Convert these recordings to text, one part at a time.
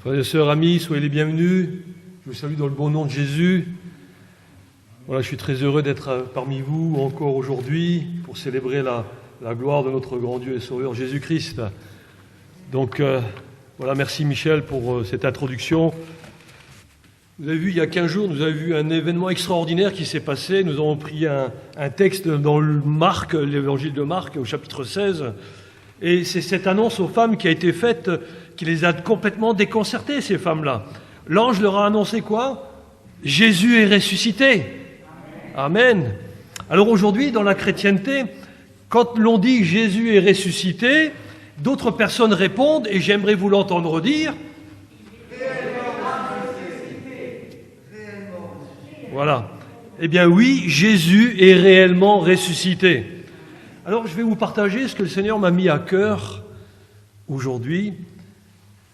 Frères et sœurs, amis, soyez les bienvenus. Je vous salue dans le bon nom de Jésus. Voilà, je suis très heureux d'être parmi vous encore aujourd'hui pour célébrer la gloire de notre grand Dieu et Sauveur Jésus-Christ. Donc voilà, merci Michel pour cette introduction. Vous avez vu, il y a 15 jours, nous avons vu un événement extraordinaire qui s'est passé. Nous avons pris un texte dans l'évangile de Marc, au chapitre 16. Et c'est cette annonce aux femmes qui a été faite, qui les a complètement déconcertées, ces femmes-là. L'ange leur a annoncé quoi ? Jésus est ressuscité. Amen. Alors aujourd'hui, dans la chrétienté, quand l'on dit Jésus est ressuscité, d'autres personnes répondent, et j'aimerais vous l'entendre dire. Voilà. Eh bien oui, Jésus est réellement ressuscité. Alors je vais vous partager ce que le Seigneur m'a mis à cœur aujourd'hui.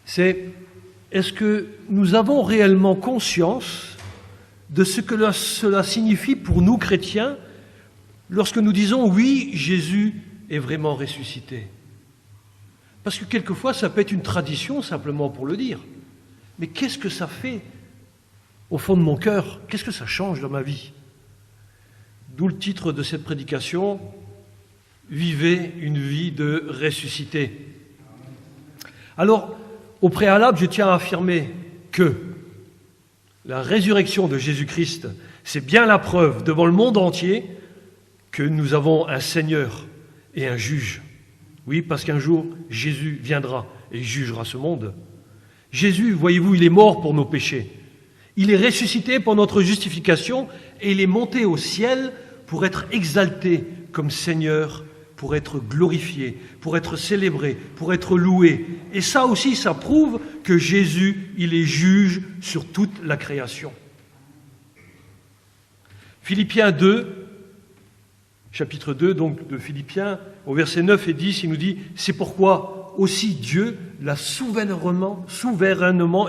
C'est, est-ce que nous avons réellement conscience de ce que cela signifie pour nous chrétiens lorsque nous disons oui, Jésus est vraiment ressuscité? Parce que quelquefois ça peut être une tradition simplement pour le dire. Mais qu'est-ce que ça fait au fond de mon cœur? Qu'est-ce que ça change dans ma vie? D'où le titre de cette prédication, vivez une vie de ressuscité. Alors, au préalable, je tiens à affirmer que la résurrection de Jésus-Christ, c'est bien la preuve devant le monde entier que nous avons un Seigneur et un juge. Oui, parce qu'un jour, Jésus viendra et jugera ce monde. Jésus, voyez-vous, il est mort pour nos péchés. Il est ressuscité pour notre justification et il est monté au ciel pour être exalté comme Seigneur, pour être glorifié, pour être célébré, pour être loué. Et ça aussi, ça prouve que Jésus, il est juge sur toute la création. Philippiens 2, chapitre 2, donc de Philippiens, au verset 9 et 10, il nous dit « C'est pourquoi aussi Dieu l'a souverainement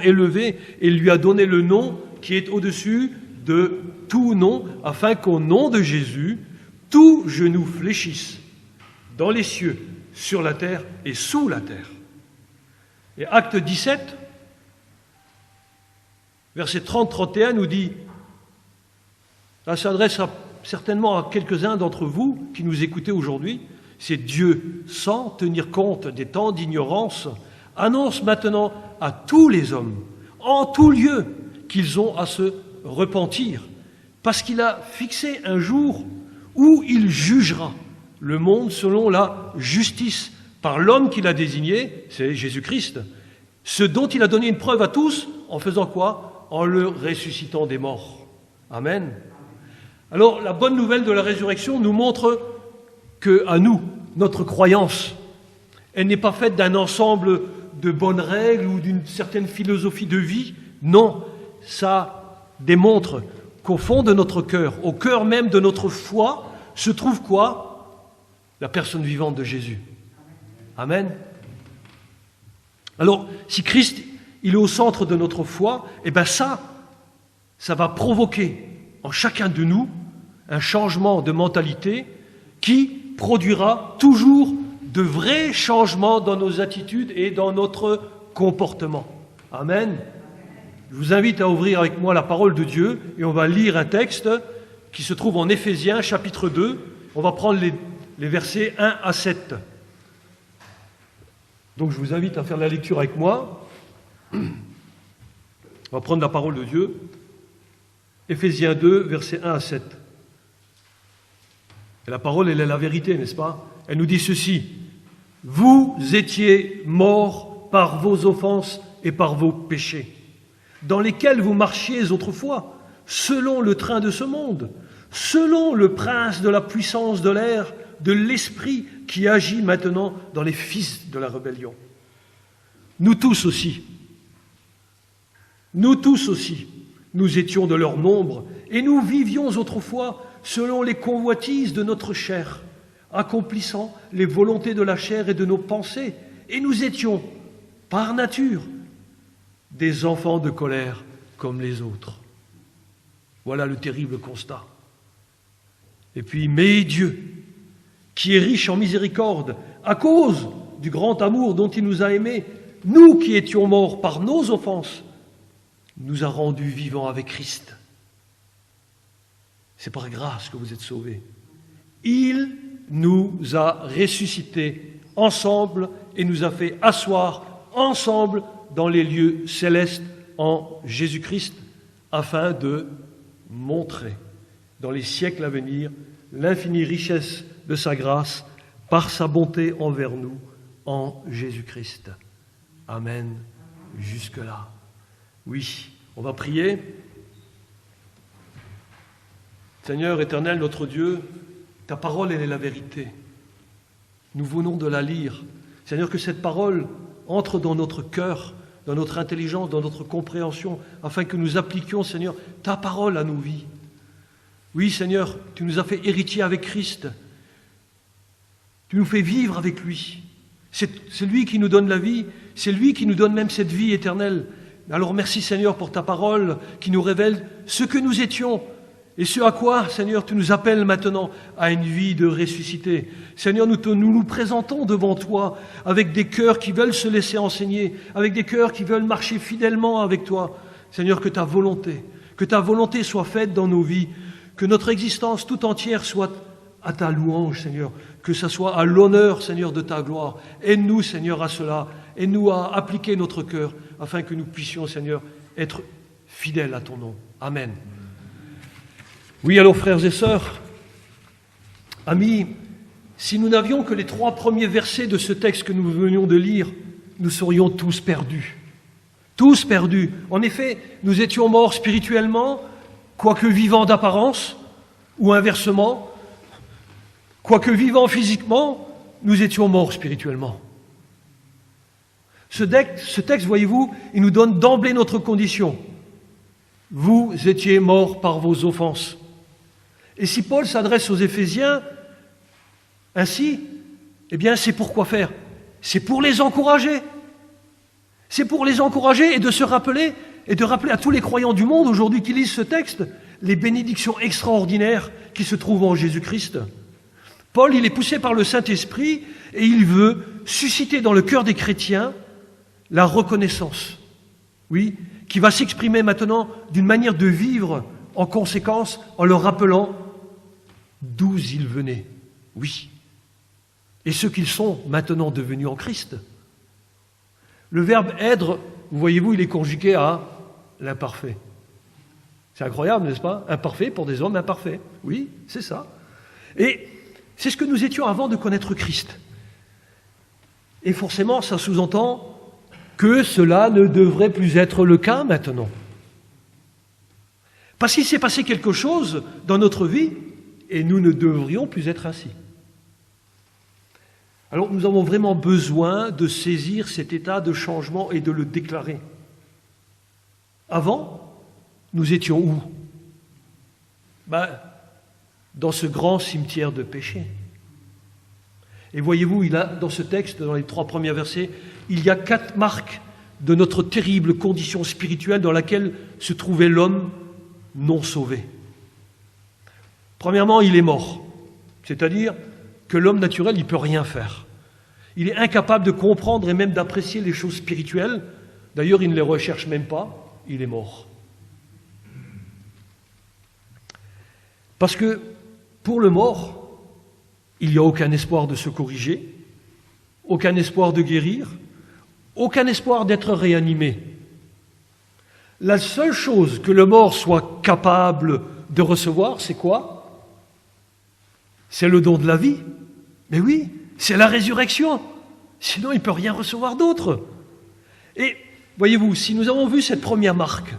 élevé et lui a donné le nom qui est au-dessus de tout nom, afin qu'au nom de Jésus, tout genou fléchisse, dans les cieux, sur la terre et sous la terre. » Et Acte 17, verset 30-31 nous dit, ça s'adresse certainement à quelques-uns d'entre vous qui nous écoutez aujourd'hui, c'est Dieu, sans tenir compte des temps d'ignorance, annonce maintenant à tous les hommes, en tout lieu, qu'ils ont à se repentir, parce qu'il a fixé un jour où il jugera le monde selon la justice par l'homme qu'il a désigné, c'est Jésus-Christ, ce dont il a donné une preuve à tous, en faisant quoi? En le ressuscitant des morts. Amen. Alors, la bonne nouvelle de la résurrection nous montre que, à nous, notre croyance, elle n'est pas faite d'un ensemble de bonnes règles ou d'une certaine philosophie de vie. Non, ça démontre qu'au fond de notre cœur, au cœur même de notre foi, se trouve quoi? La personne vivante de Jésus. Amen. Alors, si Christ, il est au centre de notre foi, eh bien ça va provoquer en chacun de nous un changement de mentalité qui produira toujours de vrais changements dans nos attitudes et dans notre comportement. Amen. Je vous invite à ouvrir avec moi la parole de Dieu et on va lire un texte qui se trouve en Éphésiens, chapitre 2. On va prendre les versets 1 à 7. Donc je vous invite à faire la lecture avec moi. On va prendre la parole de Dieu. Éphésiens 2, versets 1 à 7. Et la parole, elle est la vérité, n'est-ce pas? Elle nous dit ceci. « Vous étiez morts par vos offenses et par vos péchés, dans lesquels vous marchiez autrefois, selon le train de ce monde, selon le prince de la puissance de l'air, de l'esprit qui agit maintenant dans les fils de la rébellion. Nous tous aussi, nous étions de leur nombre, et nous vivions autrefois selon les convoitises de notre chair, accomplissant les volontés de la chair et de nos pensées, et nous étions, par nature, des enfants de colère comme les autres. Voilà le terrible constat. Et puis, mais Dieu, qui est riche en miséricorde, à cause du grand amour dont il nous a aimés, nous qui étions morts par nos offenses, nous a rendus vivants avec Christ. C'est par grâce que vous êtes sauvés. Il nous a ressuscités ensemble et nous a fait asseoir ensemble dans les lieux célestes en Jésus-Christ, afin de montrer dans les siècles à venir l'infinie richesse de sa grâce par sa bonté envers nous en Jésus-Christ. Amen. Jusque-là. Oui, on va prier. Seigneur éternel, notre Dieu, ta parole, elle est la vérité. Nous venons de la lire. Seigneur, que cette parole entre dans notre cœur, dans notre intelligence, dans notre compréhension, afin que nous appliquions, Seigneur, ta parole à nos vies. Oui, Seigneur, tu nous as fait héritiers avec Christ. Tu nous fais vivre avec lui. C'est lui qui nous donne la vie, c'est lui qui nous donne même cette vie éternelle. Alors merci, Seigneur, pour ta parole qui nous révèle ce que nous étions et ce à quoi, Seigneur, tu nous appelles maintenant à une vie de ressuscité. Seigneur, nous nous présentons devant toi avec des cœurs qui veulent se laisser enseigner, avec des cœurs qui veulent marcher fidèlement avec toi. Seigneur, que ta volonté soit faite dans nos vies, que notre existence tout entière soit à ta louange, Seigneur, que ça soit à l'honneur, Seigneur, de ta gloire. Aide-nous, Seigneur, à cela. Aide-nous à appliquer notre cœur afin que nous puissions, Seigneur, être fidèles à ton nom. Amen. Oui, alors, frères et sœurs, amis, si nous n'avions que les 3 premiers versets de ce texte que nous venions de lire, nous serions tous perdus. Tous perdus. En effet, nous étions morts spirituellement, quoique vivants d'apparence, ou inversement, quoique vivants physiquement, nous étions morts spirituellement. Ce texte, voyez-vous, il nous donne d'emblée notre condition. Vous étiez morts par vos offenses. Et si Paul s'adresse aux Éphésiens ainsi, eh bien c'est pour quoi faire? C'est pour les encourager. C'est pour les encourager et de se rappeler, et de rappeler à tous les croyants du monde aujourd'hui qui lisent ce texte, les bénédictions extraordinaires qui se trouvent en Jésus-Christ. Paul, il est poussé par le Saint-Esprit et il veut susciter dans le cœur des chrétiens la reconnaissance, oui, qui va s'exprimer maintenant d'une manière de vivre en conséquence, en leur rappelant d'où ils venaient, oui, et ce qu'ils sont maintenant devenus en Christ. Le verbe « être », voyez-vous, il est conjugué à l'imparfait. C'est incroyable, n'est-ce pas? Imparfait pour des hommes imparfaits. Oui, c'est ça. Et c'est ce que nous étions avant de connaître Christ. Et forcément, ça sous-entend que cela ne devrait plus être le cas maintenant. Parce qu'il s'est passé quelque chose dans notre vie et nous ne devrions plus être ainsi. Alors nous avons vraiment besoin de saisir cet état de changement et de le déclarer. Avant, nous étions où? Dans ce grand cimetière de péché. Et voyez-vous, dans ce texte, dans les 3 premiers versets, il y a 4 marques de notre terrible condition spirituelle dans laquelle se trouvait l'homme non sauvé. Premièrement, il est mort. C'est-à-dire que l'homme naturel, il ne peut rien faire. Il est incapable de comprendre et même d'apprécier les choses spirituelles. D'ailleurs, il ne les recherche même pas. Il est mort. Parce que pour le mort, il n'y a aucun espoir de se corriger, aucun espoir de guérir, aucun espoir d'être réanimé. La seule chose que le mort soit capable de recevoir, c'est quoi? C'est le don de la vie. Mais oui, c'est la résurrection. Sinon, il ne peut rien recevoir d'autre. Et voyez-vous, si nous avons vu cette première marque,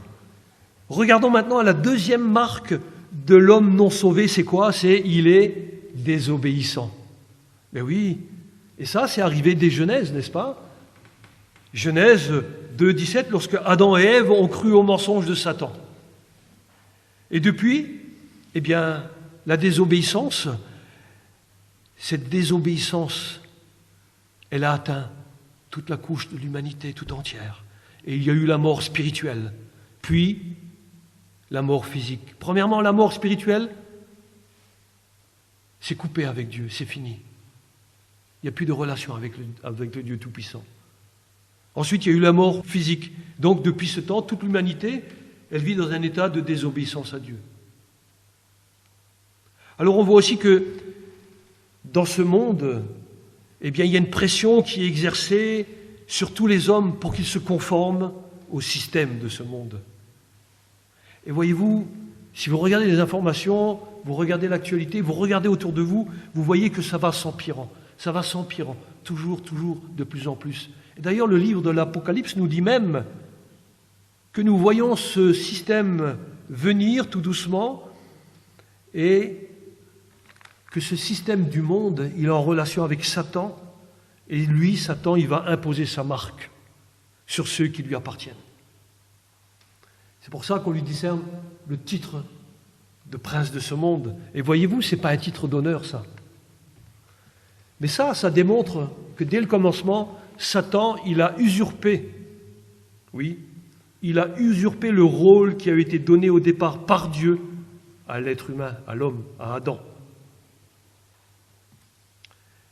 regardons maintenant à la deuxième marque de l'homme non sauvé, c'est quoi? C'est il est désobéissant. Mais oui, et ça, c'est arrivé dès Genèse, n'est-ce pas? Genèse 2,17, lorsque Adam et Ève ont cru au mensonge de Satan. Et depuis, eh bien, la désobéissance, cette désobéissance, elle a atteint toute la couche de l'humanité tout entière. Et il y a eu la mort spirituelle, puis la mort physique. Premièrement, la mort spirituelle, c'est coupé avec Dieu, c'est fini. Il n'y a plus de relation avec le Dieu Tout-Puissant. Ensuite, il y a eu la mort physique. Donc, depuis ce temps, toute l'humanité, elle vit dans un état de désobéissance à Dieu. Alors, on voit aussi que dans ce monde, eh bien, il y a une pression qui est exercée sur tous les hommes pour qu'ils se conforment au système de ce monde. Et voyez-vous, si vous regardez les informations, vous regardez l'actualité, vous regardez autour de vous, vous voyez que ça va s'empirant. Ça va s'empirant, toujours, de plus en plus. Et d'ailleurs, le livre de l'Apocalypse nous dit même que nous voyons ce système venir tout doucement et que ce système du monde, il est en relation avec Satan, et lui, Satan, il va imposer sa marque sur ceux qui lui appartiennent. C'est pour ça qu'on lui discerne le titre de prince de ce monde. Et voyez-vous, ce n'est pas un titre d'honneur, ça. Mais ça démontre que dès le commencement, Satan, il a usurpé, oui, il a usurpé le rôle qui avait été donné au départ par Dieu à l'être humain, à l'homme, à Adam.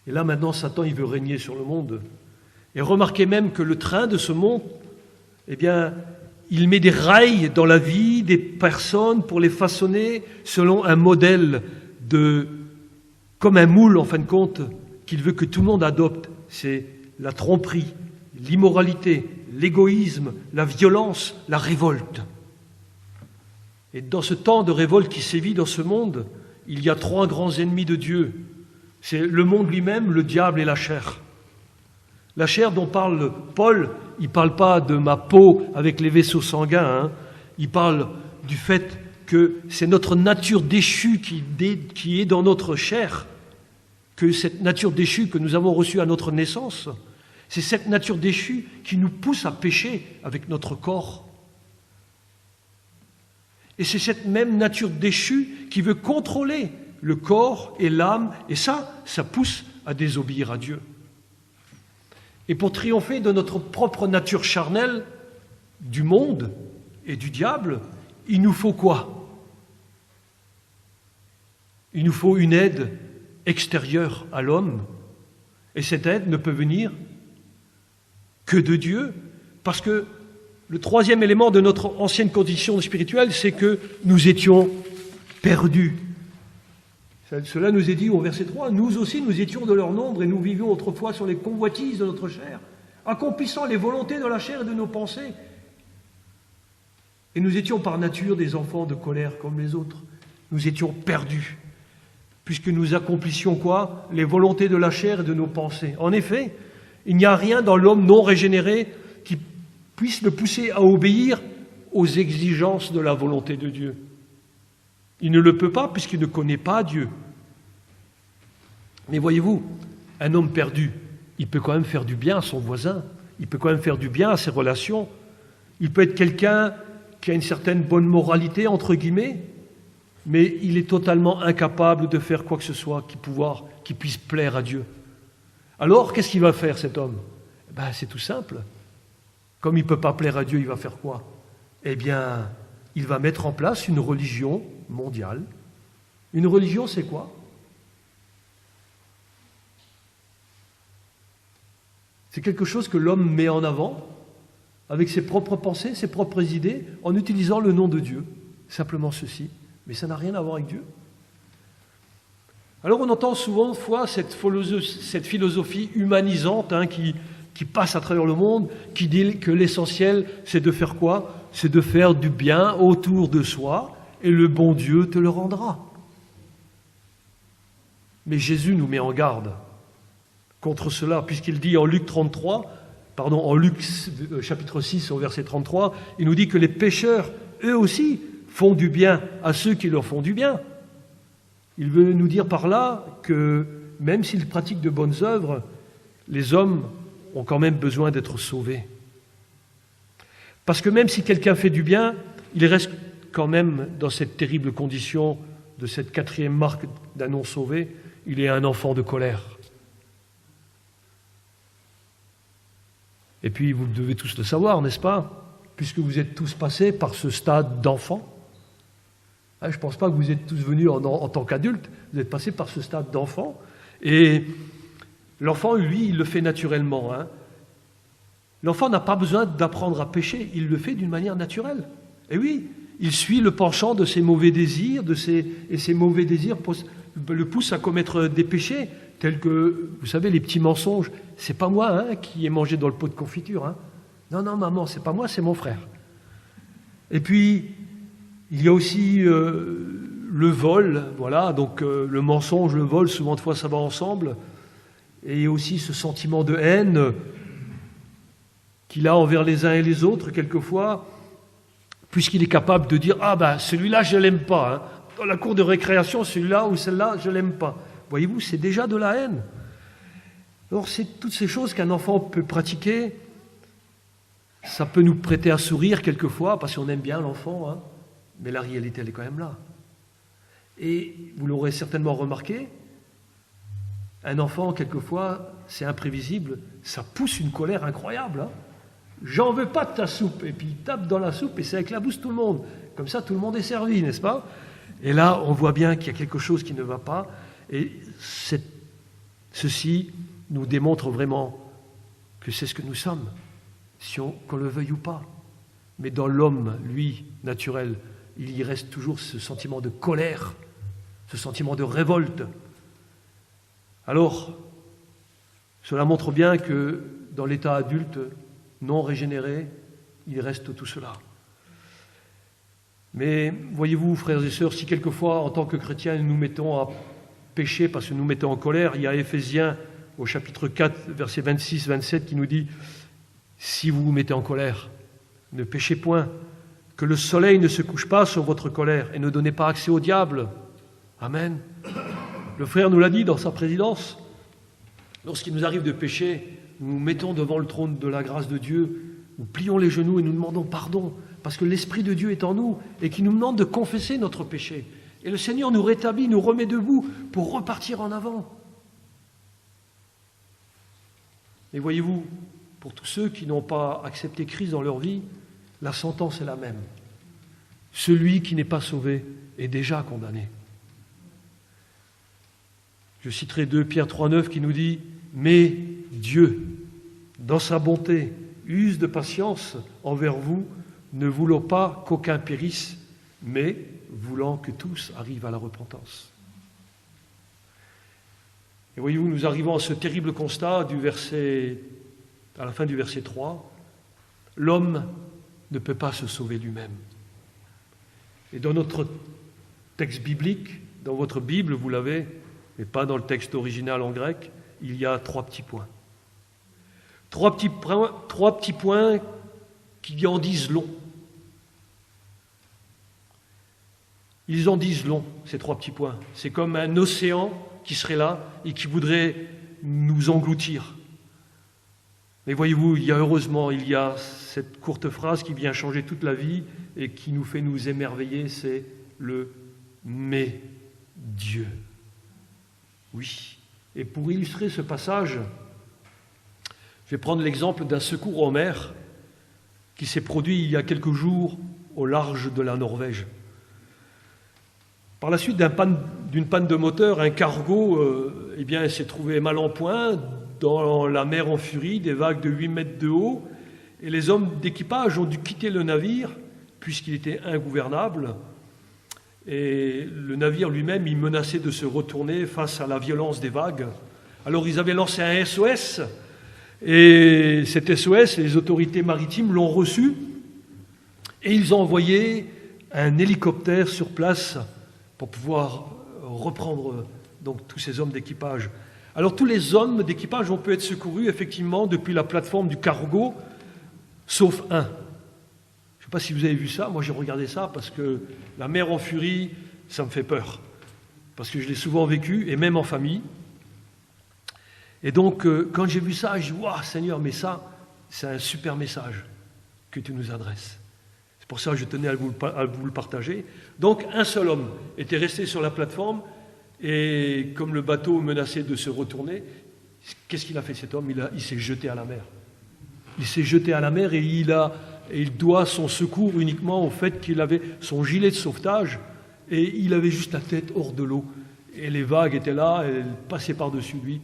Et là, maintenant, Satan, il veut régner sur le monde. Et remarquez même que le train de ce monde, eh bien, il met des rails dans la vie des personnes pour les façonner selon un modèle comme un moule, en fin de compte, qu'il veut que tout le monde adopte. C'est la tromperie, l'immoralité, l'égoïsme, la violence, la révolte. Et dans ce temps de révolte qui sévit dans ce monde, il y a 3 grands ennemis de Dieu. C'est le monde lui-même, le diable et la chair. La chair dont parle Paul, il ne parle pas de ma peau avec les vaisseaux sanguins, hein. Il parle du fait que c'est notre nature déchue qui est dans notre chair, que cette nature déchue que nous avons reçue à notre naissance, c'est cette nature déchue qui nous pousse à pécher avec notre corps. Et c'est cette même nature déchue qui veut contrôler le corps et l'âme, et ça pousse à désobéir à Dieu. Et pour triompher de notre propre nature charnelle, du monde et du diable, il nous faut quoi? Il nous faut une aide extérieure à l'homme, et cette aide ne peut venir que de Dieu, parce que le 3e élément de notre ancienne condition spirituelle, c'est que nous étions perdus. Cela nous est dit au verset 3, « Nous aussi, nous étions de leur nombre et nous vivions autrefois sur les convoitises de notre chair, accomplissant les volontés de la chair et de nos pensées. Et nous étions par nature des enfants de colère comme les autres. Nous étions perdus, puisque nous accomplissions quoi? Les volontés de la chair et de nos pensées. En effet, il n'y a rien dans l'homme non régénéré qui puisse le pousser à obéir aux exigences de la volonté de Dieu. Il ne le peut pas puisqu'il ne connaît pas Dieu. Mais voyez-vous, un homme perdu, il peut quand même faire du bien à son voisin, il peut quand même faire du bien à ses relations, il peut être quelqu'un qui a une certaine bonne moralité, entre guillemets, mais il est totalement incapable de faire quoi que ce soit qui puisse plaire à Dieu. Alors, qu'est-ce qu'il va faire, cet homme? C'est tout simple. Comme il ne peut pas plaire à Dieu, il va faire quoi? Eh bien, il va mettre en place une religion mondiale. Une religion, c'est quoi? C'est quelque chose que l'homme met en avant avec ses propres pensées, ses propres idées, en utilisant le nom de Dieu. Simplement ceci. Mais ça n'a rien à voir avec Dieu. Alors on entend souvent cette philosophie humanisante qui passe à travers le monde, qui dit que l'essentiel, c'est de faire quoi? C'est de faire du bien autour de soi, et le bon Dieu te le rendra. Mais Jésus nous met en garde contre cela, puisqu'il dit en Luc chapitre 6, au verset 33, il nous dit que les pécheurs, eux aussi, font du bien à ceux qui leur font du bien. Il veut nous dire par là que même s'ils pratiquent de bonnes œuvres, les hommes ont quand même besoin d'être sauvés. Parce que même si quelqu'un fait du bien, il reste quand même dans cette terrible condition de cette 4e marque d'un non sauvé, il est un enfant de colère. Et puis vous devez tous le savoir, n'est-ce pas? Puisque vous êtes tous passés par ce stade d'enfant. Je ne pense pas que vous êtes tous venus en tant qu'adultes, vous êtes passés par ce stade d'enfant. Et l'enfant, lui, il le fait naturellement. L'enfant n'a pas besoin d'apprendre à pécher, il le fait d'une manière naturelle. Et oui, il suit le penchant de ses mauvais désirs, et ses mauvais désirs le poussent à commettre des péchés, tels que, vous savez, les petits mensonges. C'est pas moi qui ai mangé dans le pot de confiture. Non, maman, c'est pas moi, c'est mon frère. Et puis, il y a aussi le vol, voilà, donc le mensonge, le vol, souvent de fois ça va ensemble. Et il y a aussi ce sentiment de haine qu'il a envers les uns et les autres, quelquefois, puisqu'il est capable de dire « Ah ben, celui-là, je ne l'aime pas. Dans la cour de récréation, celui-là ou celle-là, je ne l'aime pas. » Voyez-vous, c'est déjà de la haine. Alors, c'est toutes ces choses qu'un enfant peut pratiquer. Ça peut nous prêter à sourire quelquefois, parce qu'on aime bien l'enfant, mais la réalité, elle est quand même là. Et vous l'aurez certainement remarqué, un enfant, quelquefois, c'est imprévisible, ça pousse une colère incroyable. J'en veux pas de ta soupe. Et puis il tape dans la soupe et ça éclabousse tout le monde. Comme ça, tout le monde est servi, n'est-ce pas? Et là, on voit bien qu'il y a quelque chose qui ne va pas. Et ceci nous démontre vraiment que c'est ce que nous sommes, qu'on le veuille ou pas. Mais dans l'homme, lui, naturel, il y reste toujours ce sentiment de colère, ce sentiment de révolte. Alors, cela montre bien que dans l'état adulte, non régénéré, il reste tout cela. Mais voyez-vous, frères et sœurs, si quelquefois, en tant que chrétiens, nous mettons à pécher parce que nous mettons en colère, il y a Éphésiens au chapitre 4, versets 26-27 qui nous dit « Si vous vous mettez en colère, ne péchez point, que le soleil ne se couche pas sur votre colère et ne donnez pas accès au diable. » Amen. Le frère nous l'a dit dans sa présidence. Lorsqu'il nous arrive de pécher, nous nous mettons devant le trône de la grâce de Dieu, nous plions les genoux et nous demandons pardon, parce que l'Esprit de Dieu est en nous et qui nous demande de confesser notre péché. Et le Seigneur nous rétablit, nous remet debout pour repartir en avant. Et voyez-vous, pour tous ceux qui n'ont pas accepté Christ dans leur vie, la sentence est la même. Celui qui n'est pas sauvé est déjà condamné. Je citerai 2 Pierre 3,9 qui nous dit « Mais Dieu, dans sa bonté, use de patience envers vous, ne voulant pas qu'aucun périsse, mais voulant que tous arrivent à la repentance. » Et voyez-vous, nous arrivons à ce terrible constat à la fin du verset 3. L'homme ne peut pas se sauver lui-même. Et dans notre texte biblique, dans votre Bible, vous l'avez, mais pas dans le texte original en grec, il y a 3 petits points. 3 petits points qui en disent long. Ils en disent long, ces 3 petits points. C'est comme un océan qui serait là et qui voudrait nous engloutir. Mais voyez-vous, heureusement, il y a cette courte phrase qui vient changer toute la vie et qui nous fait nous émerveiller, c'est le « mais Dieu ». Oui. Et pour illustrer ce passage, je vais prendre l'exemple d'un secours en mer qui s'est produit il y a quelques jours au large de la Norvège. Par la suite d'une panne de moteur, un cargo s'est trouvé mal en point dans la mer en furie, des vagues de 8 mètres de haut, et les hommes d'équipage ont dû quitter le navire puisqu'il était ingouvernable. Et le navire lui-même, il menaçait de se retourner face à la violence des vagues. Alors ils avaient lancé un SOS, et cet SOS, les autorités maritimes l'ont reçu, et ils ont envoyé un hélicoptère sur place pour pouvoir reprendre donc tous ces hommes d'équipage. Alors tous les hommes d'équipage ont pu être secourus effectivement depuis la plateforme du cargo, sauf un. Je ne sais pas si vous avez vu ça, moi j'ai regardé ça parce que la mer en furie, ça me fait peur. Parce que je l'ai souvent vécu, et même en famille. Et donc quand j'ai vu ça, j'ai dit « Waouh Seigneur, mais ça, c'est un super message que tu nous adresses. » C'est pour ça que je tenais à vous le partager. Donc un seul homme était resté sur la plateforme, et comme le bateau menaçait de se retourner, qu'est-ce qu'il a fait cet homme? Il s'est jeté à la mer. Il s'est jeté à la mer et il doit son secours uniquement au fait qu'il avait son gilet de sauvetage et il avait juste la tête hors de l'eau. Et les vagues étaient là, elles passaient par-dessus lui.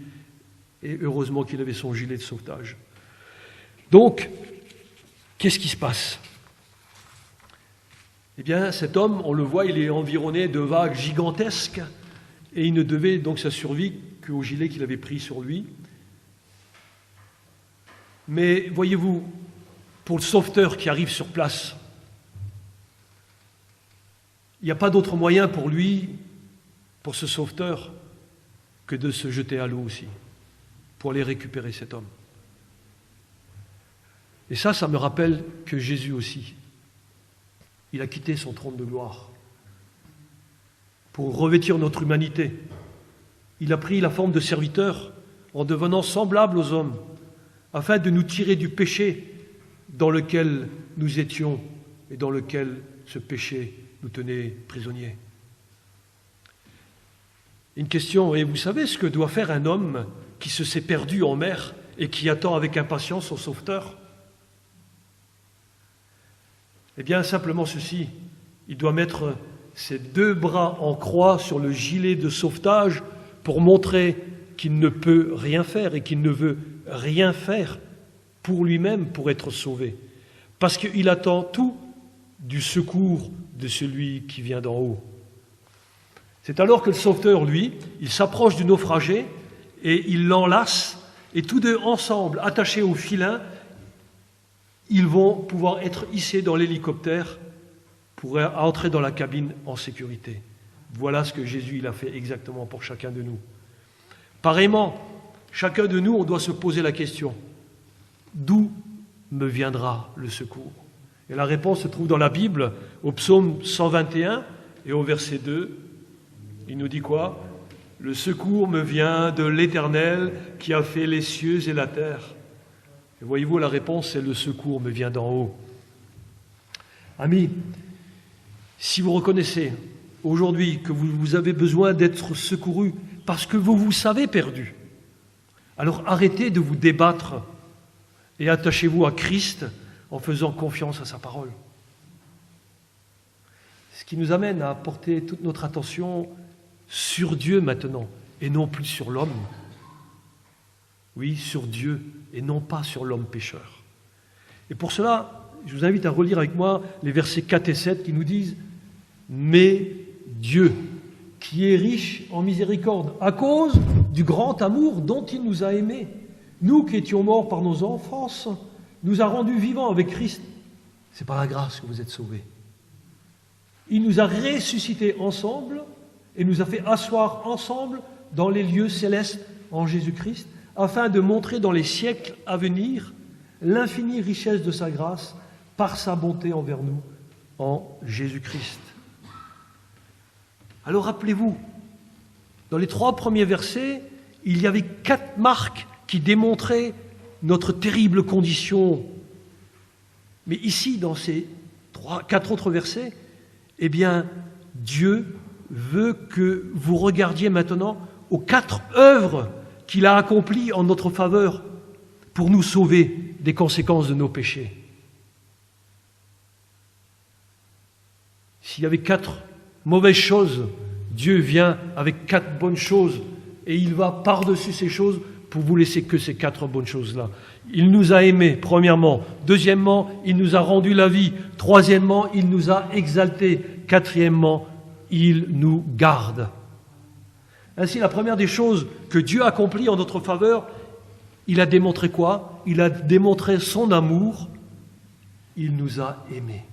Et heureusement qu'il avait son gilet de sauvetage. Donc, qu'est-ce qui se passe? Eh bien, cet homme, on le voit, il est environné de vagues gigantesques et il ne devait donc sa survie qu'au gilet qu'il avait pris sur lui. Mais voyez-vous, pour le sauveteur qui arrive sur place, il n'y a pas d'autre moyen pour lui, pour ce sauveteur, que de se jeter à l'eau aussi, pour aller récupérer cet homme. Et ça me rappelle que Jésus aussi, il a quitté son trône de gloire pour revêtir notre humanité. Il a pris la forme de serviteur en devenant semblable aux hommes, afin de nous tirer du péché dans lequel nous étions et dans lequel ce péché nous tenait prisonniers. Une question, et vous savez ce que doit faire un homme qui se s'est perdu en mer et qui attend avec impatience son sauveteur? Eh bien, simplement ceci, il doit mettre ses 2 bras en croix sur le gilet de sauvetage pour montrer qu'il ne peut rien faire et qu'il ne veut rien faire pour lui-même pour être sauvé. Parce qu'il attend tout du secours de celui qui vient d'en haut. C'est alors que le sauveteur, lui, il s'approche du naufragé et il l'enlace, et tous deux ensemble, attachés au filin, ils vont pouvoir être hissés dans l'hélicoptère pour entrer dans la cabine en sécurité. Voilà ce que Jésus il a fait exactement pour chacun de nous. Pareillement, chacun de nous, on doit se poser la question, d'où me viendra le secours? Et la réponse se trouve dans la Bible, au psaume 121 et au verset 2. Il nous dit quoi? Le secours me vient de l'Éternel qui a fait les cieux et la terre. Et voyez-vous, la réponse, c'est le secours me vient d'en haut. Amis, si vous reconnaissez aujourd'hui que vous avez besoin d'être secourus parce que vous vous savez perdus, alors arrêtez de vous débattre et attachez-vous à Christ en faisant confiance à sa parole. Ce qui nous amène à porter toute notre attention sur Dieu maintenant et non plus sur l'homme. Oui, sur Dieu et non pas sur l'homme pécheur. Et pour cela, je vous invite à relire avec moi les versets 4 et 7 qui nous disent « Mais Dieu, qui est riche en miséricorde, à cause du grand amour dont il nous a aimés, nous qui étions morts par nos enfances, nous a rendus vivants avec Christ. » C'est par la grâce que vous êtes sauvés. Il nous a ressuscités ensemble et nous a fait asseoir ensemble dans les lieux célestes en Jésus-Christ, afin de montrer dans les siècles à venir l'infinie richesse de sa grâce par sa bonté envers nous en Jésus-Christ. Alors rappelez-vous, dans les 3 premiers versets, il y avait 4 marques qui démontraient notre terrible condition. Mais ici, dans ces 4 autres versets, eh bien, Dieu veut que vous regardiez maintenant aux 4 œuvres qu'il a accomplies en notre faveur pour nous sauver des conséquences de nos péchés. S'il y avait 4 mauvaises choses, Dieu vient avec 4 bonnes choses et il va par-dessus ces choses pour vous laisser que ces 4 bonnes choses-là. Il nous a aimés, premièrement. Deuxièmement, il nous a rendu la vie. Troisièmement, il nous a exaltés. Quatrièmement, il nous garde. Ainsi, la première des choses que Dieu a accomplies en notre faveur, il a démontré quoi? Il a démontré son amour. Il nous a aimés.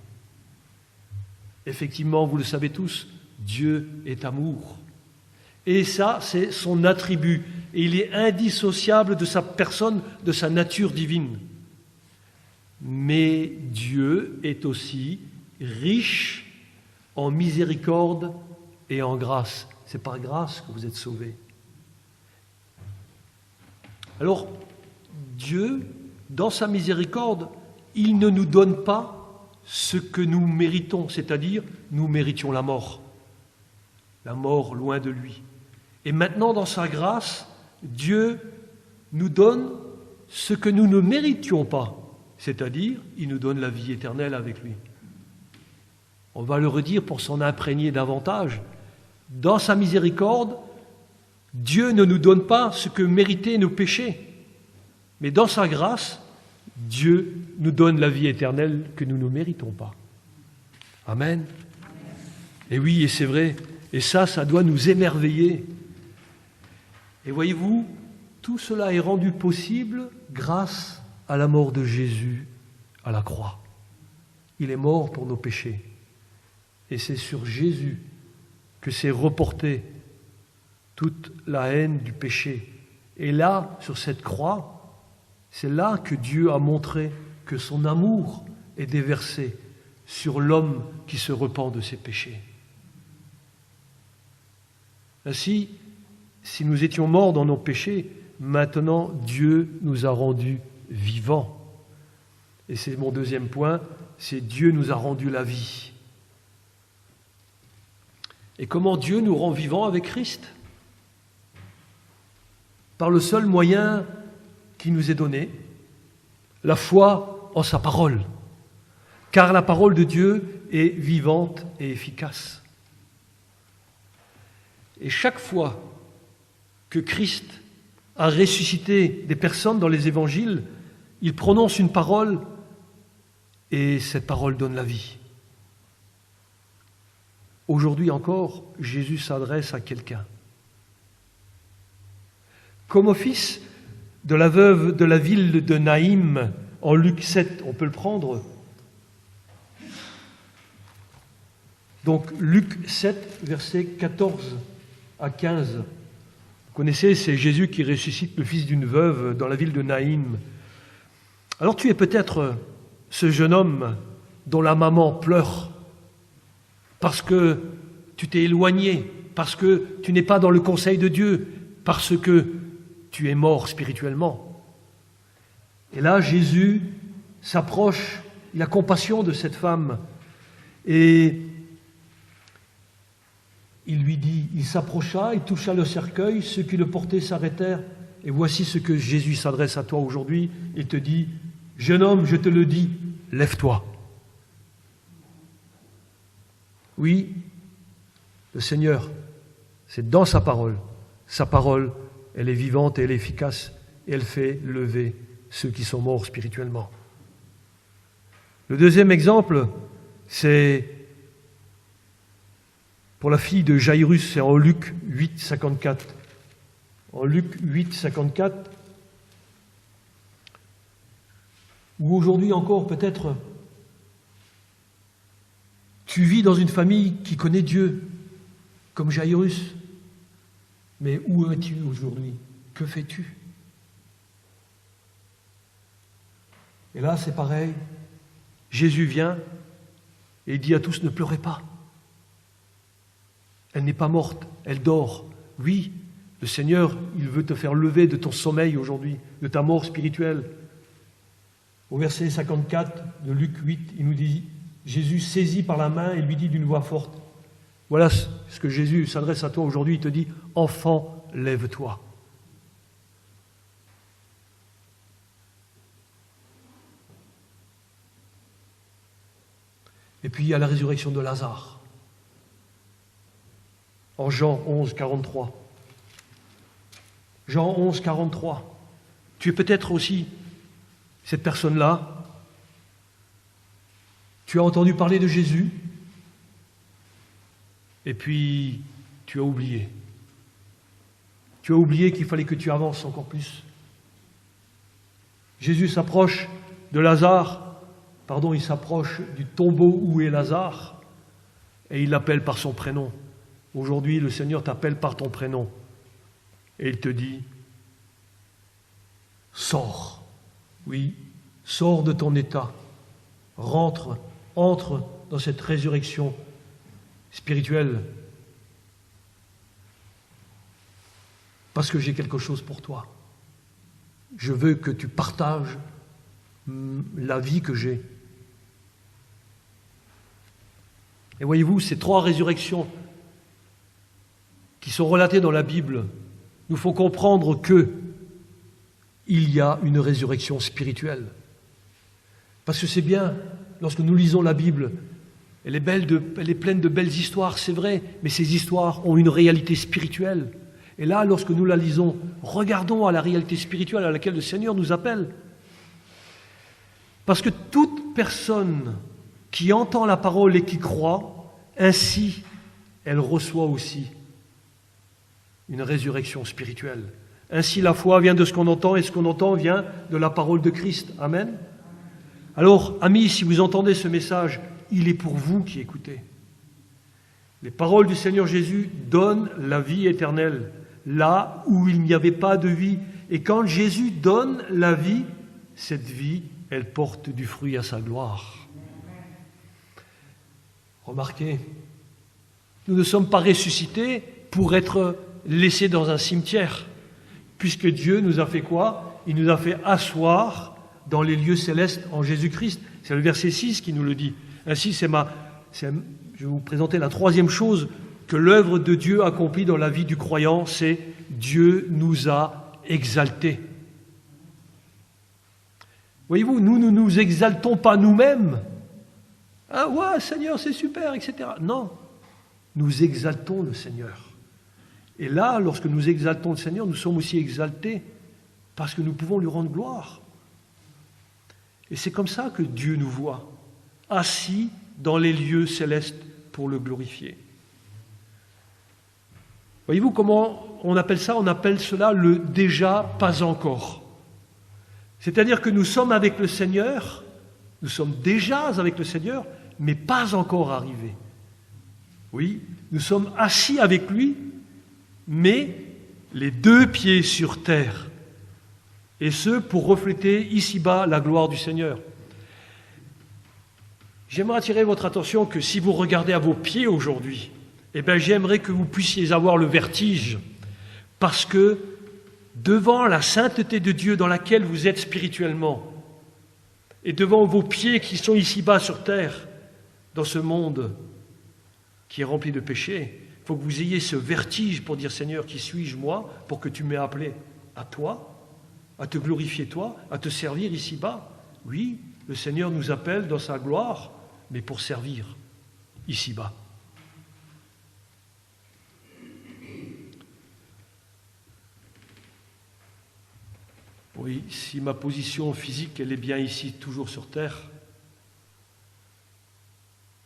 Effectivement, vous le savez tous, Dieu est amour. Et ça, c'est son attribut. Et il est indissociable de sa personne, de sa nature divine. Mais Dieu est aussi riche en miséricorde et en grâce. C'est par grâce que vous êtes sauvés. Alors, Dieu, dans sa miséricorde, il ne nous donne pas ce que nous méritons, c'est-à-dire nous méritions la mort loin de lui. Et maintenant, dans sa grâce, Dieu nous donne ce que nous ne méritions pas, c'est-à-dire il nous donne la vie éternelle avec lui. On va le redire pour s'en imprégner davantage. Dans sa miséricorde, Dieu ne nous donne pas ce que méritaient nos péchés, mais dans sa grâce, Dieu nous donne la vie éternelle que nous ne méritons pas. Amen. Et oui, et c'est vrai. Et ça doit nous émerveiller. Et voyez-vous, tout cela est rendu possible grâce à la mort de Jésus à la croix. Il est mort pour nos péchés. Et c'est sur Jésus que s'est reportée toute la haine du péché. Et là, sur cette croix, c'est là que Dieu a montré que son amour est déversé sur l'homme qui se repent de ses péchés. Ainsi, si nous étions morts dans nos péchés, maintenant Dieu nous a rendus vivants. Et c'est mon deuxième point, c'est Dieu nous a rendu la vie. Et comment Dieu nous rend vivants avec Christ ? Par le seul moyen qui nous est donné, la foi en sa parole. Car la parole de Dieu est vivante et efficace. Et chaque fois que Christ a ressuscité des personnes dans les évangiles, il prononce une parole et cette parole donne la vie. Aujourd'hui encore, Jésus s'adresse à quelqu'un. Comme au fils de la veuve de la ville de Naïm, en Luc 7, on peut le prendre. Donc Luc 7, versets 14 à 15. Vous connaissez, c'est Jésus qui ressuscite le fils d'une veuve dans la ville de Naïm. Alors tu es peut-être ce jeune homme dont la maman pleure parce que tu t'es éloigné, parce que tu n'es pas dans le conseil de Dieu, parce que tu es mort spirituellement. Et là, Jésus s'approche, il a compassion de cette femme et il lui dit, il s'approcha, il toucha le cercueil, ceux qui le portaient s'arrêtèrent. Et voici ce que Jésus s'adresse à toi aujourd'hui. Il te dit, jeune homme, je te le dis, lève-toi. Oui, le Seigneur, c'est dans sa parole. Sa parole, elle est vivante et elle est efficace. Et elle fait lever ceux qui sont morts spirituellement. Le deuxième exemple, c'est pour la fille de Jairus, c'est en Luc 8, 54. En Luc 8, 54, où aujourd'hui encore peut-être tu vis dans une famille qui connaît Dieu, comme Jairus. Mais où es-tu aujourd'hui ? Que fais-tu ? Et là, c'est pareil. Jésus vient et il dit à tous, ne pleurez pas. Elle n'est pas morte, elle dort. Oui, le Seigneur, il veut te faire lever de ton sommeil aujourd'hui, de ta mort spirituelle. Au verset 54 de Luc 8, il nous dit, Jésus saisit par la main et lui dit d'une voix forte, voilà ce que Jésus s'adresse à toi aujourd'hui, il te dit, enfant, lève-toi. Et puis il y a la résurrection de Lazare. En Jean 11, 43. Jean 11, 43. Tu es peut-être aussi cette personne-là. Tu as entendu parler de Jésus. Et puis, tu as oublié. Tu as oublié qu'il fallait que tu avances encore plus. Jésus s'approche de Lazare. Il s'approche du tombeau où est Lazare. Et il l'appelle par son prénom. Aujourd'hui, le Seigneur t'appelle par ton prénom et il te dit, sors, oui, sors de ton état, entre dans cette résurrection spirituelle, parce que j'ai quelque chose pour toi. Je veux que tu partages la vie que j'ai. Et voyez-vous, ces trois résurrections qui sont relatées dans la Bible nous font comprendre qu'il y a une résurrection spirituelle. Parce que c'est bien, lorsque nous lisons la Bible, elle est pleine de belles histoires, c'est vrai, mais ces histoires ont une réalité spirituelle. Et là, lorsque nous la lisons, regardons à la réalité spirituelle à laquelle le Seigneur nous appelle. Parce que toute personne qui entend la parole et qui croit, ainsi, elle reçoit aussi une résurrection spirituelle. Ainsi, la foi vient de ce qu'on entend, et ce qu'on entend vient de la parole de Christ. Amen. Alors, amis, si vous entendez ce message, il est pour vous qui écoutez. Les paroles du Seigneur Jésus donnent la vie éternelle, là où il n'y avait pas de vie. Et quand Jésus donne la vie, cette vie, elle porte du fruit à sa gloire. Remarquez, nous ne sommes pas ressuscités pour être laissés dans un cimetière, puisque Dieu nous a fait quoi? Il nous a fait asseoir dans les lieux célestes en Jésus-Christ. C'est le verset 6 qui nous le dit. Ainsi, je vais vous présenter la troisième chose que l'œuvre de Dieu accomplit dans la vie du croyant, c'est Dieu nous a exaltés. Voyez-vous, nous ne nous exaltons pas nous-mêmes. Ah ouais, Seigneur, c'est super, etc. Non, nous exaltons le Seigneur. Et là, lorsque nous exaltons le Seigneur, nous sommes aussi exaltés parce que nous pouvons lui rendre gloire. Et c'est comme ça que Dieu nous voit, assis dans les lieux célestes pour le glorifier. Voyez-vous comment on appelle ça? On appelle cela le déjà pas encore. C'est-à-dire que nous sommes avec le Seigneur, nous sommes déjà avec le Seigneur, mais pas encore arrivés. Oui, nous sommes assis avec lui, mais les deux pieds sur terre. Et ce, pour refléter ici-bas la gloire du Seigneur. J'aimerais attirer votre attention que si vous regardez à vos pieds aujourd'hui, j'aimerais que vous puissiez avoir le vertige, parce que devant la sainteté de Dieu dans laquelle vous êtes spirituellement, et devant vos pieds qui sont ici-bas sur terre, dans ce monde qui est rempli de péchés, il faut que vous ayez ce vertige pour dire « Seigneur, qui suis-je moi pour que tu m'aies appelé à toi, à te glorifier toi, à te servir ici-bas ?» Oui, le Seigneur nous appelle dans sa gloire, mais pour servir ici-bas. Oui, si ma position physique, elle est bien ici, toujours sur terre,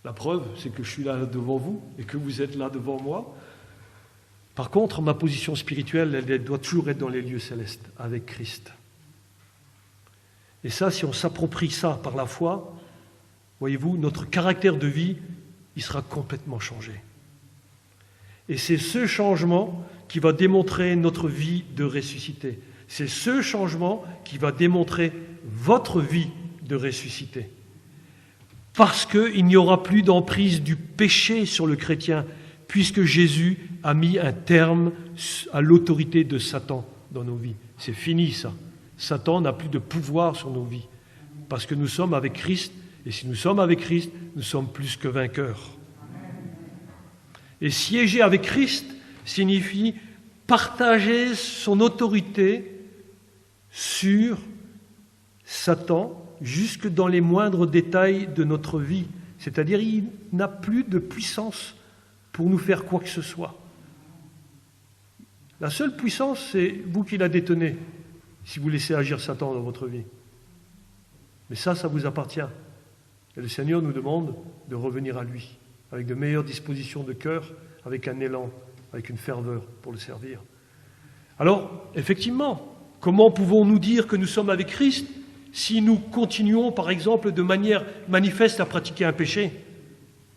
la preuve, c'est que je suis là devant vous et que vous êtes là devant moi. Par contre, ma position spirituelle, elle doit toujours être dans les lieux célestes, avec Christ. Et ça, si on s'approprie ça par la foi, voyez-vous, notre caractère de vie, il sera complètement changé. Et c'est ce changement qui va démontrer notre vie de ressuscité. C'est ce changement qui va démontrer votre vie de ressuscité. Parce qu'il n'y aura plus d'emprise du péché sur le chrétien, puisque Jésus a mis un terme à l'autorité de Satan dans nos vies. C'est fini ça. Satan n'a plus de pouvoir sur nos vies, parce que nous sommes avec Christ, et si nous sommes avec Christ, nous sommes plus que vainqueurs. Et siéger avec Christ signifie partager son autorité sur Satan jusque dans les moindres détails de notre vie. C'est-à-dire, il n'a plus de puissance pour nous faire quoi que ce soit. La seule puissance, c'est vous qui la détenez, si vous laissez agir Satan dans votre vie. Mais ça vous appartient. Et le Seigneur nous demande de revenir à lui, avec de meilleures dispositions de cœur, avec un élan, avec une ferveur pour le servir. Alors, effectivement, comment pouvons-nous dire que nous sommes avec Christ si nous continuons, par exemple, de manière manifeste à pratiquer un péché?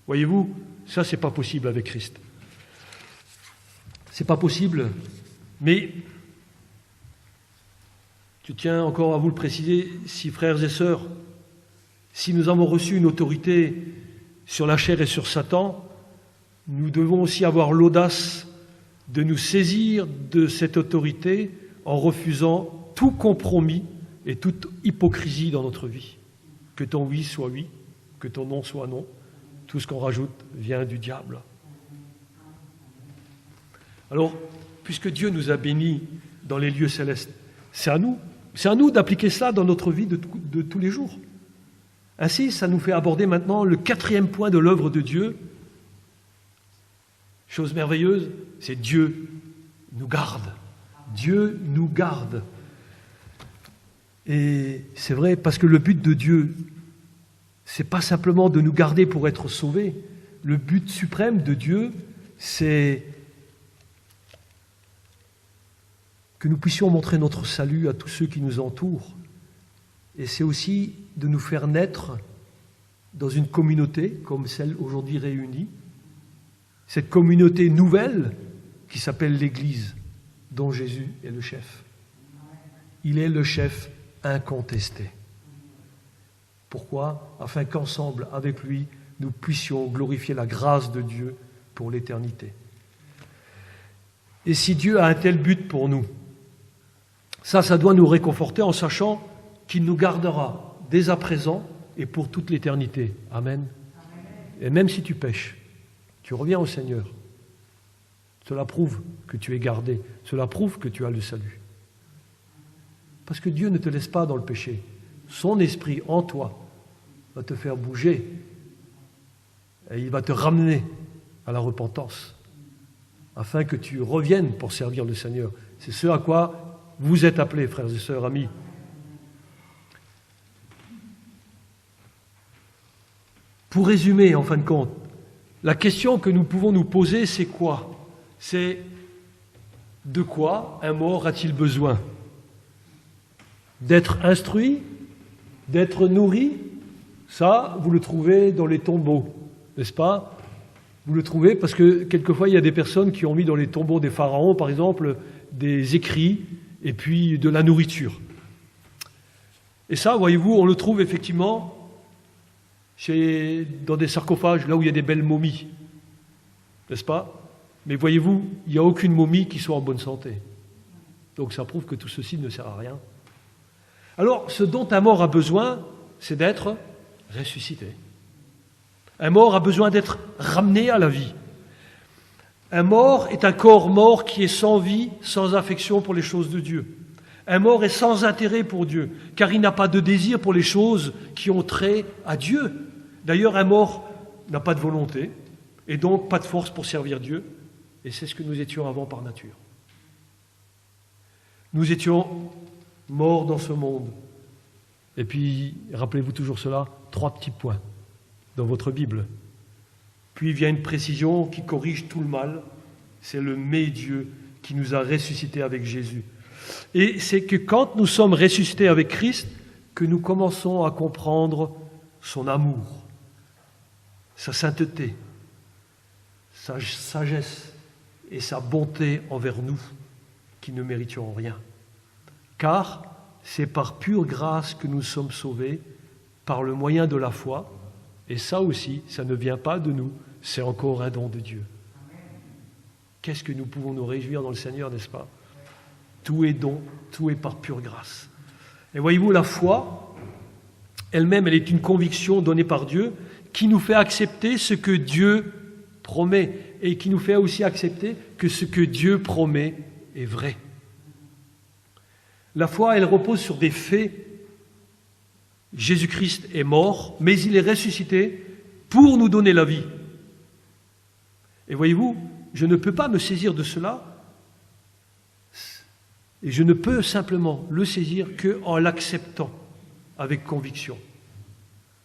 Voyez-vous, ça, c'est pas possible avec Christ. C'est pas possible, mais je tiens encore à vous le préciser, si frères et sœurs, si nous avons reçu une autorité sur la chair et sur Satan, nous devons aussi avoir l'audace de nous saisir de cette autorité en refusant tout compromis et toute hypocrisie dans notre vie. Que ton oui soit oui, que ton non soit non. Tout ce qu'on rajoute vient du diable. Alors, puisque Dieu nous a bénis dans les lieux célestes, c'est à nous d'appliquer cela dans notre vie de tous les jours. Ainsi, ça nous fait aborder maintenant le 4e point de l'œuvre de Dieu. Chose merveilleuse, c'est Dieu nous garde. Dieu nous garde. Et c'est vrai, parce que le but de Dieu, c'est pas simplement de nous garder pour être sauvés. Le but suprême de Dieu, c'est que nous puissions montrer notre salut à tous ceux qui nous entourent. Et c'est aussi de nous faire naître dans une communauté comme celle aujourd'hui réunie, cette communauté nouvelle qui s'appelle l'Église, dont Jésus est le chef. Il est le chef incontesté. Pourquoi ? Afin qu'ensemble, avec lui, nous puissions glorifier la grâce de Dieu pour l'éternité. Et si Dieu a un tel but pour nous, ça doit nous réconforter en sachant qu'il nous gardera dès à présent et pour toute l'éternité. Amen. Et même si tu pèches, tu reviens au Seigneur. Cela prouve que tu es gardé. Cela prouve que tu as le salut. Parce que Dieu ne te laisse pas dans le péché. Son esprit en toi va te faire bouger et il va te ramener à la repentance afin que tu reviennes pour servir le Seigneur. C'est ce à quoi vous êtes appelés, frères et sœurs, amis. Pour résumer, en fin de compte, la question que nous pouvons nous poser, c'est quoi ? C'est de quoi un mort a-t-il besoin ? D'être instruit ? D'être nourri ? Ça, vous le trouvez dans les tombeaux, n'est-ce pas ? Vous le trouvez parce que quelquefois, il y a des personnes qui ont mis dans les tombeaux des pharaons, par exemple, des écrits et puis de la nourriture. Et ça, voyez-vous, on le trouve effectivement dans des sarcophages, là où il y a des belles momies, n'est-ce pas ? Mais voyez-vous, il n'y a aucune momie qui soit en bonne santé. Donc ça prouve que tout ceci ne sert à rien. Alors, ce dont un mort a besoin, c'est d'être ressuscité. Un mort a besoin d'être ramené à la vie. Un mort est un corps mort qui est sans vie, sans affection pour les choses de Dieu. Un mort est sans intérêt pour Dieu, car il n'a pas de désir pour les choses qui ont trait à Dieu. D'ailleurs, un mort n'a pas de volonté, et donc pas de force pour servir Dieu, et c'est ce que nous étions avant par nature. Nous étions morts dans ce monde. Et puis, rappelez-vous toujours cela, 3 petits points dans votre Bible. Puis vient une précision qui corrige tout le mal, c'est le « mais Dieu » qui nous a ressuscités avec Jésus. Et c'est que quand nous sommes ressuscités avec Christ, que nous commençons à comprendre son amour, sa sainteté, sa sagesse et sa bonté envers nous, qui ne méritions rien. Car c'est par pure grâce que nous sommes sauvés, par le moyen de la foi, et ça aussi, ça ne vient pas de nous, c'est encore un don de Dieu. Qu'est-ce que nous pouvons nous réjouir dans le Seigneur, n'est-ce pas ? Tout est don, tout est par pure grâce. Et voyez-vous, la foi, elle-même, elle est une conviction donnée par Dieu qui nous fait accepter ce que Dieu promet et qui nous fait aussi accepter que ce que Dieu promet est vrai. La foi, elle repose sur des faits. Jésus-Christ est mort, mais il est ressuscité pour nous donner la vie. Et voyez-vous, je ne peux pas me saisir de cela et je ne peux simplement le saisir qu'en l'acceptant avec conviction.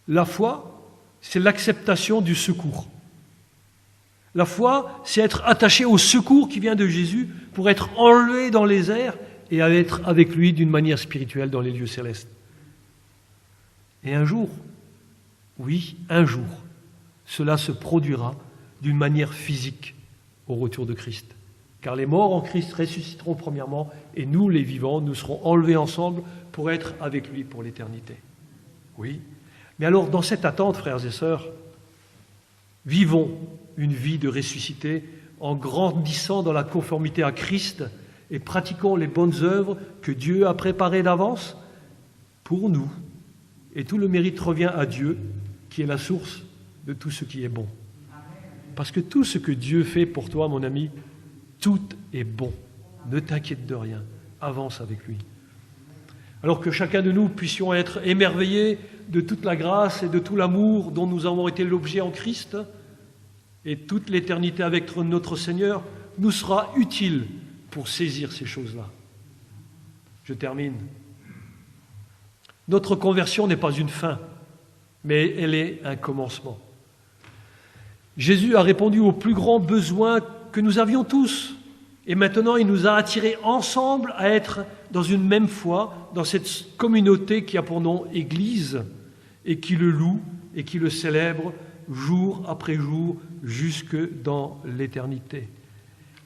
La foi, c'est l'acceptation du secours. La foi, c'est être attaché au secours qui vient de Jésus pour être enlevé dans les airs et être avec lui d'une manière spirituelle dans les lieux célestes. Et un jour, oui, un jour, cela se produira d'une manière physique au retour de Christ. Car les morts en Christ ressusciteront premièrement, et nous, les vivants, nous serons enlevés ensemble pour être avec lui pour l'éternité. Oui. Mais alors, dans cette attente, frères et sœurs, vivons une vie de ressuscité en grandissant dans la conformité à Christ et pratiquons les bonnes œuvres que Dieu a préparées d'avance pour nous. Et tout le mérite revient à Dieu, qui est la source de tout ce qui est bon. Parce que tout ce que Dieu fait pour toi, mon ami, tout est bon. Ne t'inquiète de rien. Avance avec lui. Alors que chacun de nous puissions être émerveillés de toute la grâce et de tout l'amour dont nous avons été l'objet en Christ, et toute l'éternité avec notre Seigneur nous sera utile pour saisir ces choses-là. Je termine. Notre conversion n'est pas une fin, mais elle est un commencement. Jésus a répondu aux plus grands besoins que nous avions tous. Et maintenant, il nous a attirés ensemble à être dans une même foi, dans cette communauté qui a pour nom Église, et qui le loue et qui le célèbre jour après jour jusque dans l'éternité.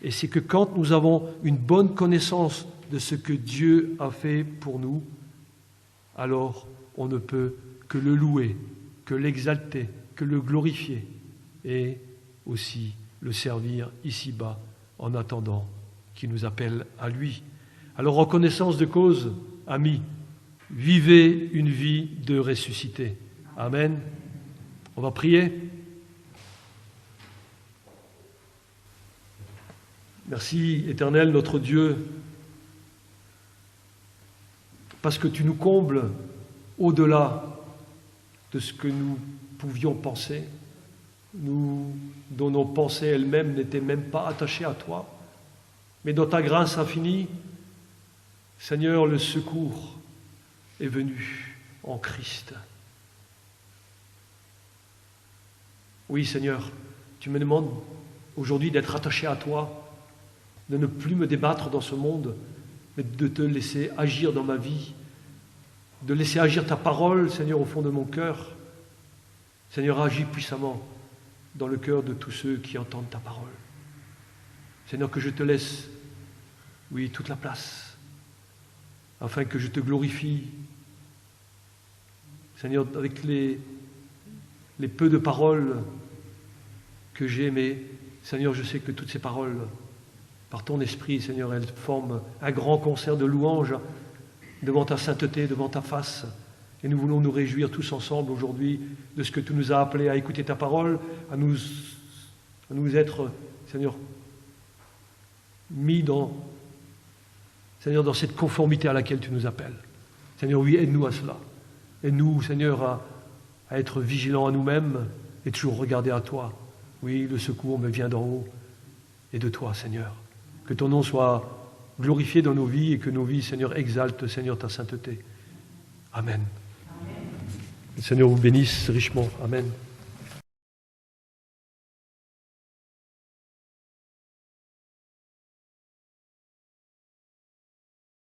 Et c'est que quand nous avons une bonne connaissance de ce que Dieu a fait pour nous, alors on ne peut que le louer, que l'exalter, que le glorifier et aussi le servir ici-bas en attendant qu'il nous appelle à lui. Alors en connaissance de cause, amis, vivez une vie de ressuscité. Amen. On va prier. Merci, Éternel, notre Dieu, parce que tu nous combles au-delà de ce que nous pouvions penser, nous, dont nos pensées elles-mêmes n'étaient même pas attachées à toi. Mais dans ta grâce infinie, Seigneur, le secours est venu en Christ. Oui, Seigneur, tu me demandes aujourd'hui d'être attaché à toi, de ne plus me débattre dans ce monde, mais de te laisser agir dans ma vie, de laisser agir ta parole, Seigneur, au fond de mon cœur. Seigneur, agis puissamment dans le cœur de tous ceux qui entendent ta parole. Seigneur, que je te laisse, oui, toute la place, afin que je te glorifie. Seigneur, avec les peu de paroles que j'ai, mais Seigneur, je sais que toutes ces paroles, par ton esprit, Seigneur, elles forment un grand concert de louanges devant ta sainteté, devant ta face. Et nous voulons nous réjouir tous ensemble aujourd'hui de ce que tu nous as appelés à écouter ta parole, à nous être, Seigneur, mis dans cette conformité à laquelle tu nous appelles. Seigneur, oui, aide-nous à cela. Aide-nous, Seigneur, à être vigilants à nous-mêmes et toujours regarder à toi. Oui, le secours me vient d'en haut et de toi, Seigneur. Que ton nom soit glorifié dans nos vies et que nos vies, Seigneur, exaltent, Seigneur, ta sainteté. Amen. Le Seigneur vous bénisse richement. Amen.